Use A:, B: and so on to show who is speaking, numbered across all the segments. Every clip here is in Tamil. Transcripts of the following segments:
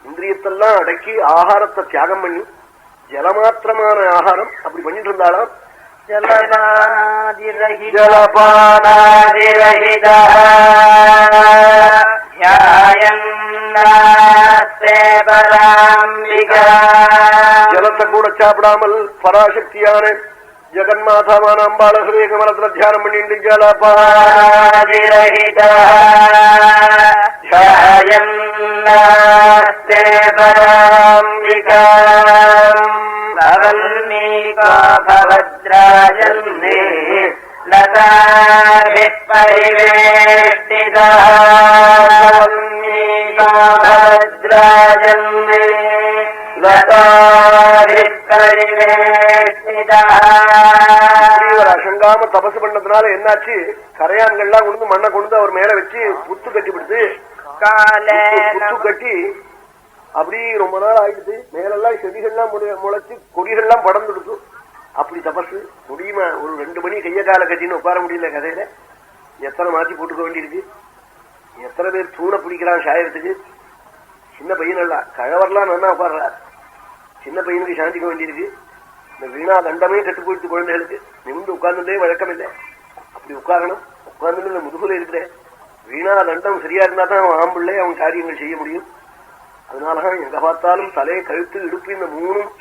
A: இந்திரியத்தெல்லாம் அடக்கி ஆகாரத்தை தியாகம் பண்ணி ஜலமாத்திரமான ஆகாரம் அப்படி பண்ணிட்டு இருந்தாலும் ஜலத்தை கூட சாப்பிடாமல் பராசக்தியான ஜெகன்மாதாவான அம்பாள ஹிருதய கமலத்துல தியானம் பண்ணிட்டு
B: ஜலபவத்ராஜன்னே லதாபிப் பரிவேஷ்டிதா
A: அசங்காம தபசு பண்ணதுனால என்னாச்சு, கரையான்கள்லாம் கொண்டு மண்ணை கொண்டு அவர் மேல வச்சு புத்து கட்டி விடுத்து புத்து கட்டி அப்படி ரொம்ப நாள் ஆயிடுது. மேலெல்லாம் செடிகள்லாம் முளைச்சு கொடிகள்லாம் படர்ந்துடுச்சு. அப்படி தபசு முடியுமா? ஒரு 2 மணி கைய கால கட்டின்னு உட்கார முடியல. கதையில எத்தனை மாத்தி போட்டுக்க வேண்டியிருக்கு, எத்தனை பேர் தூணை பிடிக்கிறான் சாயத்துக்கு. சின்ன பையனெல்லாம் கழவர்லாம் நல்லா உட்கார்றார். சின்ன பையனுக்கு சாந்திக்க வேண்டியிருக்கு. இந்த வீணா தண்டமே கட்டு போயிடுச்சு குழந்தைகளுக்கு. நிமிந்து உட்கார்ந்துட்டே வழக்கம் இல்லை. அப்படி உட்காரணும். உட்கார்ந்துட்டு இந்த முதுகுல இருக்கிற வீணா தண்டம் சரியா இருந்தா தான் அவன் ஆம்பிள்ளே அவன் காரியங்கள் செய்ய முடியும். அதனாலதான் எங்க பார்த்தாலும் தலை கழுத்து இடுப்பு இந்த 3ம்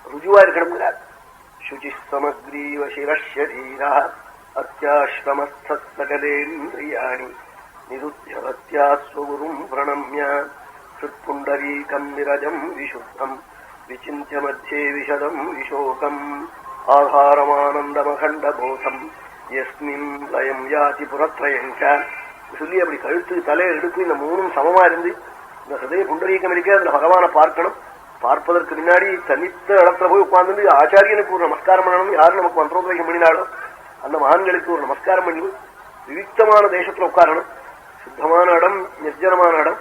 A: ருஜுவா இருக்கணுங்கிறார். சுச்சி சமக்ரீவ சிவரீரா அத்தியாஸ்ரமஸ்தகலேந்திரியாணி நிருத்தியவத்யாஸ்வகுரும் பிரணம்ய சுட்புண்டரீகம் விரஜம் விசுத்தம் விசிந்திய மத்தியே விஷதம் விஷோகம் ஆதாரமானந்தமகண்டபோதம் யஸ்மின் லயம் யாதி புறத்ரயங்க சொல்லி அப்படி கழுத்து தலை எடுப்பு இந்த 3ம் சமமா இருந்து இந்த ஹிருதய புண்டரீகம் இருக்க அதுல பகவானை பார்க்கணும். பார்ப்பதற்கு முன்னாடி தனித்த இடத்துல போய் உட்கார்ந்து ஆச்சாரியனுக்கு ஒரு நமஸ்காரம் பண்ணணும். யாரும் நமக்கு மந்திரோபதேசம் பண்ணினாலும் அந்த மகான்களுக்கு ஒரு நமஸ்காரம் பண்ணி விவிக்தமான தேசத்துல உட்காரணும். சுத்தமான இடம், நிர்ஜனமான இடம்.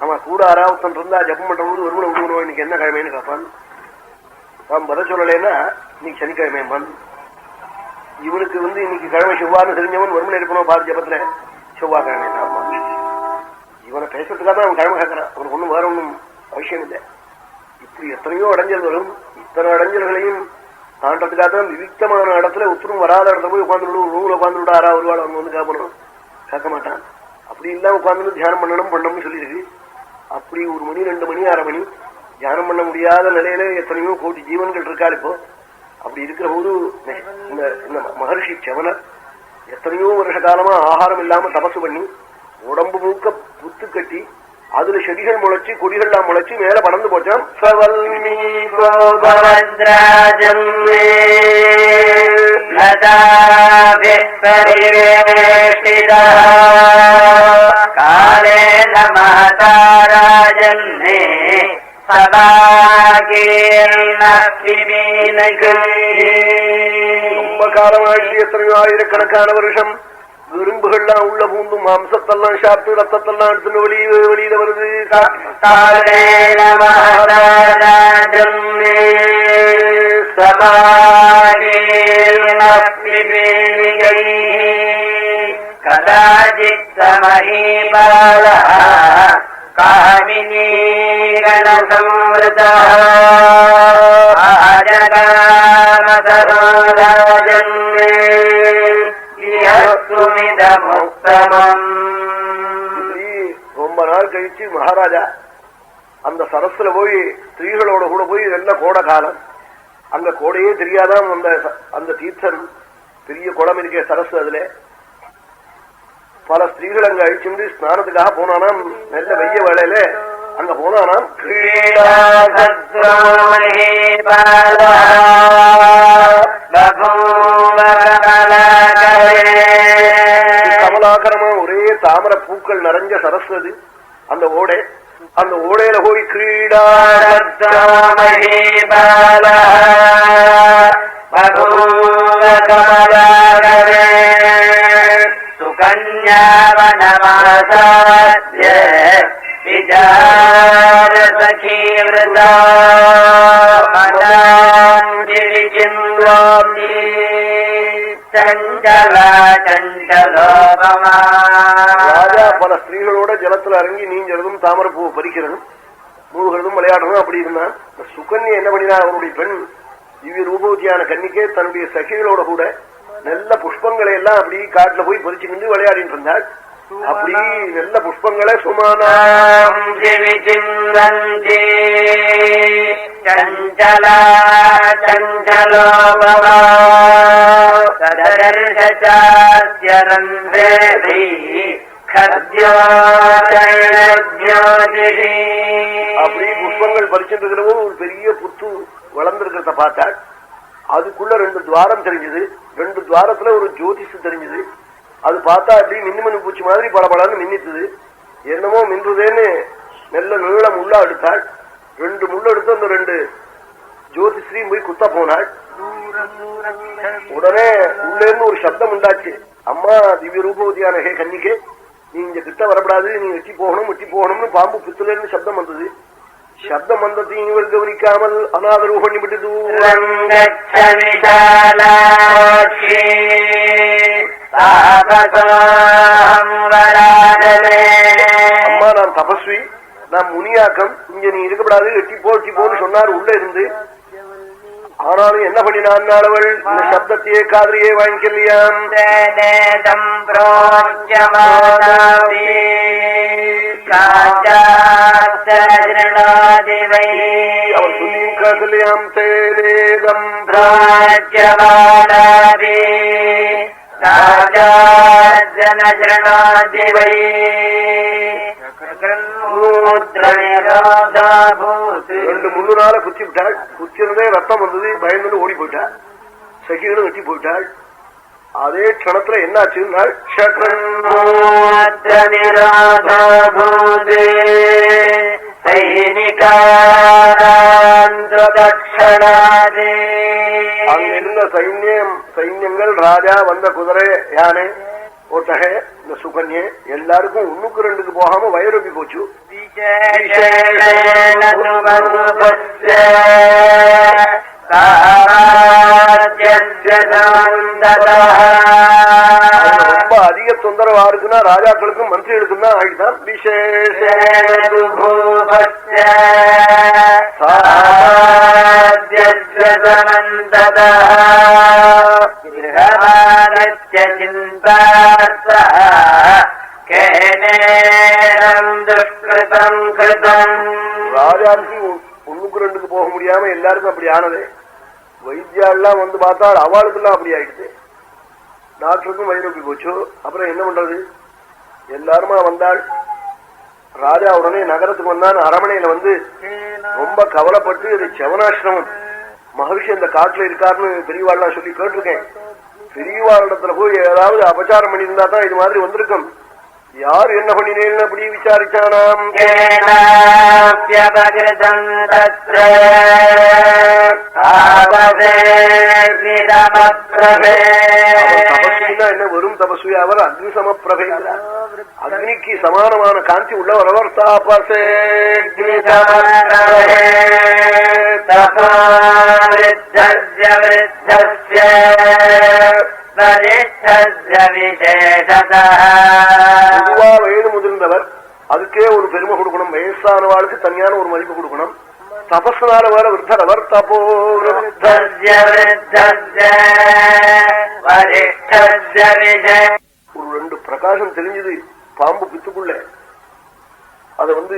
A: அவன் கூட ஆராவத்தன் இருந்தா ஜப்பம் பண்றபோது ஒருவனை விடுவணும். இன்னைக்கு என்ன கிழமைன்னு கேட்பான். நான் பத சொல்லலைன்னா இன்னைக்கு சனிக்கிழமையம்பான். இவனுக்கு இன்னைக்கு கிழமை செவ்வான்னு தெரிஞ்சவன் ஒருமனை இருக்கணும். பாரு ஜபத்துல செவ்வாய்க்கிழமை இவனை பேசுறதுக்காக தான் அவன் கிழமை கேட்கறான். அவனுக்கு ஒண்ணும் வேற ஒன்றும் அவசியம் இல்லை. இப்படி எத்தனையோ அடைஞ்சல் வரும். இத்தனை அடைஞ்சல்களையும் தாண்டதுக்காக தான் விவிக்தமான இடத்துல உத்தரம் வராத இடத்துல போய் உட்காந்து ரூம்ல உட்காந்து விடாரா ஒருவாள் அவங்க கேட்கணும். கேட்க மாட்டான். அப்படி இல்லாம உட்காந்து தியானம் பண்ணணும்னு சொல்லியிருக்கு. அப்படி 1 மணி 2 மணி 1/2 மணி தியானம் பண்ண முடியாத நிலையில எத்தனையோ கோடி ஜீவன்கள் இருக்காரு. இப்போ அப்படி இருக்கிற போது இந்த மகர்ஷி செவனர் எத்தனையோ வருஷ காலமா ஆகாரம் இல்லாம தபசு பண்ணி உடம்பு முழுக்க புத்து கட்டி அதுல செடிகள் முளைச்சு கொடிகள்லாம் முளைச்சு மேல பறந்து போச்சான். ரொம்ப காலமாயிடுச்சு. எத்தனையோ ஆயிரக்கணக்கான வருஷம் விரும்புகள்லாம் உள்ள பூந்து மாம்சத்தெல்லாம் சாப்பிட்டு ரத்தத்தெல்லாம் எடுத்துன்னு வெளியில வருது.
B: கதாச்சித் மஹீபால காமினீரண சம்ருதா ஆஜகாமசரோராஜன்னே
A: ரொம்ப நாள் கழிச்சு மகாராஜா அந்த சரஸ்ல போய் ஸ்திரீகளோட கூட போய் இதெல்லாம் கோடை காலம். அங்க கோடையே தெரியாதான். அந்த தீர்த்தம் பெரிய குளம் இருக்கே சரஸ். அதுல பல ஸ்திரீகள் அங்க அழிச்சுட்டு ஸ்நானத்துக்காக போனானாம். நல்ல வெய்ய வேளையில அங்க போனானாம். கமலாகரமா ஒரே தாமர பூக்கள் நிறைஞ்ச சரஸ் அது. அந்த ஓடை, அந்த ஓடையில போய் கிரீடா
B: சுகன்யாவனமாசாத்ய விஜாரசகீவ்ருதா மனாஞ்சிரிச்சின்வாந்தி சஞ்சலா சஞ்சலோபமா.
A: ராஜா பல ஸ்திரீகளோட ஜலத்துல இறங்கி நீஞ்சறதும் தாமரப்பூவை பறிக்கிறதும் மூழ்கிறதும் விளையாடுறதும் அப்படி இருந்தான். சுகன்யா என்ன பண்ணினா, அவனுடைய பெண் திவ்ய ரூபவதியான கன்னிக்கே தன்னுடைய சகிகளோட கூட நல்ல புஷ்பங்களை எல்லாம் அப்படி காட்டுல போய் பறிச்சுக்கிட்டு விளையாடிட்டு இருந்தாள். அப்படி நல்ல புஷ்பங்களை சுமானாம் அப்படி புஷ்பங்கள் பறிச்சுட்டு இருக்கிறவோ ஒரு பெரிய புத்து வளர்ந்திருக்கிறத பார்த்தாள். அதுக்குள்ள 2 துவாரம் தெரிஞ்சது. 2 துவாரத்துல ஒரு ஜோதிஷு தெரிஞ்சது. அது பார்த்தா அப்படி மின்னுமணி பூச்சி மாதிரி பளபளன்னு மின்னித்தது. என்னமோ மின்றுதேன்னு நல்ல நீள முள்ளா எடுத்தாள். 2 முள்ள எடுத்து அந்த 2 ஜோதிஸ்ரீயும் போய் குத்த போனாள். உடனே உள்ளேருந்து ஒரு சப்தம் உண்டாச்சு. அம்மா திவ்ய ரூபவதியான ஹே கன்னிக்கே, நீ இங்க கிட்ட வரப்படாது, நீ வெட்டி போகணும்னு பாம்பு பித்துல இருந்து சப்தம் வந்தது. சப்தம் வந்ததையும் இவர் கவனிக்காமல் அநாதரவு பண்ணி விட்டது. அம்மா நான் தபஸ்வி, நான் முனியாக்கம், இங்க நீ இருக்கப்படாது, எட்டி போன்னு சொன்னார் உள்ள இருந்து. ஆனாலும் என்ன பண்ணினான் அவள், இந்த சப்தத்தையே காதலியே வாங்கிக்கலையாம். அவள் சொல்லியும் காதலியாம். தேனேதம் ரெண்டு முள்ளுனால குத்தி விட்டாள். குத்தினதே ரத்தம் வந்தது. பயந்து ஓடி போயிட்டாள். சகிகளும் வெட்டி போயிட்டாள். அதே க்ஷணத்துல என்னாச்சுன்னா அங்க இருந்த சைன்யங்கள், ராஜா, வந்த குதிரை, யானை, ஒட்டகை, இந்த சுகன்யே எல்லாருக்கும் 1க்கு 2க்கு போகாம வயிறொப்பி போச்சு. ரொம்ப அதிக தொந்தரவா இருக்குன்னா ராஜாக்களுக்கும் மந்திரிகளுக்கும் தான் ஆகிட்டான். விசேஷ ராஜாவுக்கு 1க்கு 2க்கு போக முடியாம எல்லாருக்கும் அப்படி ஆனது. வைத்தியாலாம் வந்து பார்த்தால் அவளுக்கெல்லாம் அப்படி ஆயிடுச்சு. டாக்டருக்கும் வயிறொப்பி போச்சு. அப்புறம் என்ன பண்றது? எல்லாருமா வந்தாள். ராஜா உடனே நகரத்துக்கு வந்தான். அரமனையில வந்து ரொம்ப கவலைப்பட்டு, இது செவனாசிரமம், மகர்ஷி அந்த காட்டுல இருக்காருன்னு பெரியவாள்லாம் சொல்லி கேட்டிருக்கேன். பெரியவாளிடத்துல போய் ஏதாவது அபச்சாரம் பண்ணியிருந்தா தான் இது மாதிரி வந்திருக்கும். யார் என்ன பண்ணினேன்னு அப்படி விசாரிச்சானாம். என்ன வெறும் தபஸ்வி, அவர் அக்னி சமப்பிரபை, அக்னிக்கு சமானமான காந்தி உள்ளவர் அவர். தாபசே வயது முதிர்ந்தவர், அதுக்கே ஒரு பெருமை கொடுக்கணும். வயசானவாளுக்கு தனியான ஒரு மதிப்பு கொடுக்கணும். தபஸ்னால வேற விருத்தர் தபோ ஒரு 2 பிரகாசம் தெரிஞ்சது பாம்பு பித்துக்குள்ள. அத வந்து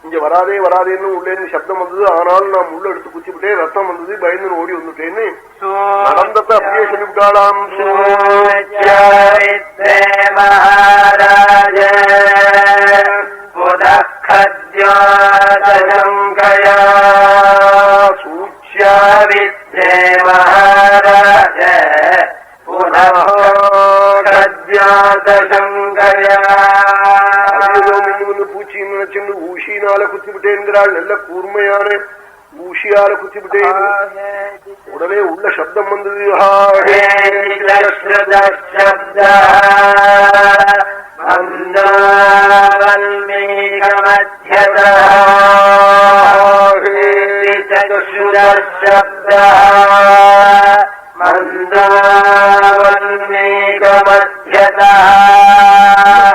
A: இங்க வராதே வராதேன்னு உள்ளேன்னு சப்தம் வந்தது. ஆனாலும் நான் முள்ள எடுத்து குச்சிவிட்டேன், ரத்தம் வந்தது, பயந்து ஓடி வந்துட்டேன்னு நடந்தத்தை அப்படியே சொல்லிவிட்டாளாம். மகாராஜ சூச்யாவித்ரே மகாராஜ பூச்சின்னு நினைச்சுண்டு ஊசினால குத்திவிட்டேங்கிறாள். நல்ல கூர்மையான ஊசியால குத்திவிட்டேன். உடனே உள்ள சப்தம் வந்தது.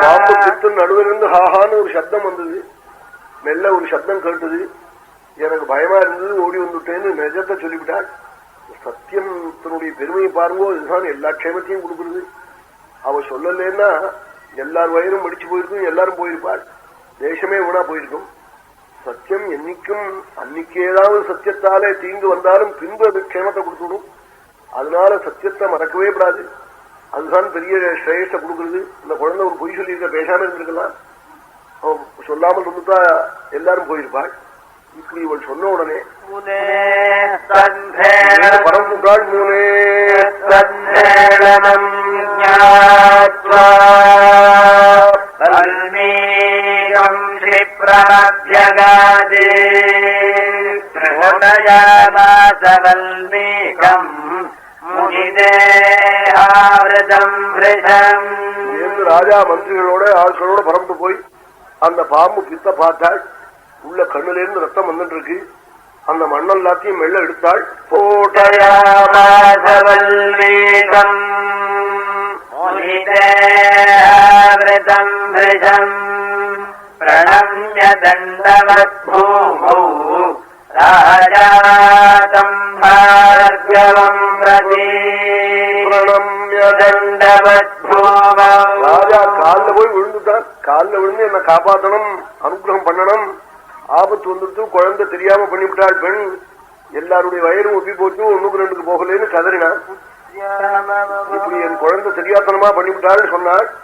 A: பாம்பு பித்து நடுவில் ஹாஹான்னு ஒரு சப்தம் வந்தது. மெல்ல ஒரு சப்தம் கேட்டது. எனக்கு பயமா இருந்தது, ஓடி வந்துட்டேன்னு நிஜத்தை சொல்லிவிட்டாள். சத்தியத்தினுடைய பெருமையை பாருங்கோ, இதுதான் எல்லா க்ஷேமத்தையும் கொடுக்குறது. அவ சொல்லலன்னா எல்லார் வயிறும் மடிச்சு போயிருக்கும், எல்லாரும் போயிருப்பாள், தேசமே வீணா போயிருக்கும். சத்தியம் என்னைக்கும் அன்னைக்கு ஏதாவது சத்தியத்தாலே தீங்கு வந்தாலும் பின்பு அது க்ஷேமத்தை கொடுத்துடும். அதனால சத்தியத்தை மறக்கவே கூடாது. அதுதான் பெரிய ஸ்ரேஷ்ட கொடுக்குறது. இந்த குழந்தை ஒரு பொய் சொல்லியிருக்க, பேசாம இருந்திருக்கலாம், சொல்லாமல் இருந்துட்டா எல்லாரும் போயிருப்பாள். இப்படி இவள் சொன்ன உடனே பரம்புகாள் மூனே ராஜா மந்திரிகளோட ஆட்களோட பரம்பு போய் அந்த பாம்பு பித்த பார்த்தாள். உள்ள கண்ணுல இருந்து ரத்தம் வந்துட்டு இருக்கு. அந்த மண்ணல் எல்லாத்தையும் மெல்ல எடுத்தாள்.
B: பிரணம்ய தண்டவத் பூமௌ ராஜாதம் பார்கவம் பிரதி பிரணம்ய தண்டவத் பூமௌ.
A: ராஜா காலில் போய் விழுந்துட்டான். காலில் விழுந்து என்ன காப்பாற்றணும், அனுகிரகம் பண்ணணும், ஆபத்து வந்துட்டு குழந்தை தெரியாம பண்ணிவிட்டாள் பெண், எல்லாருடைய வயிறும் ஒப்பி போச்சு, ஒண்ணுக்கு ரெண்டுக்கு போகலன்னு கதறினான். இப்படி என் குழந்தை தெரியாத்தனமா பண்ணிவிட்டாள் சொன்னாள்.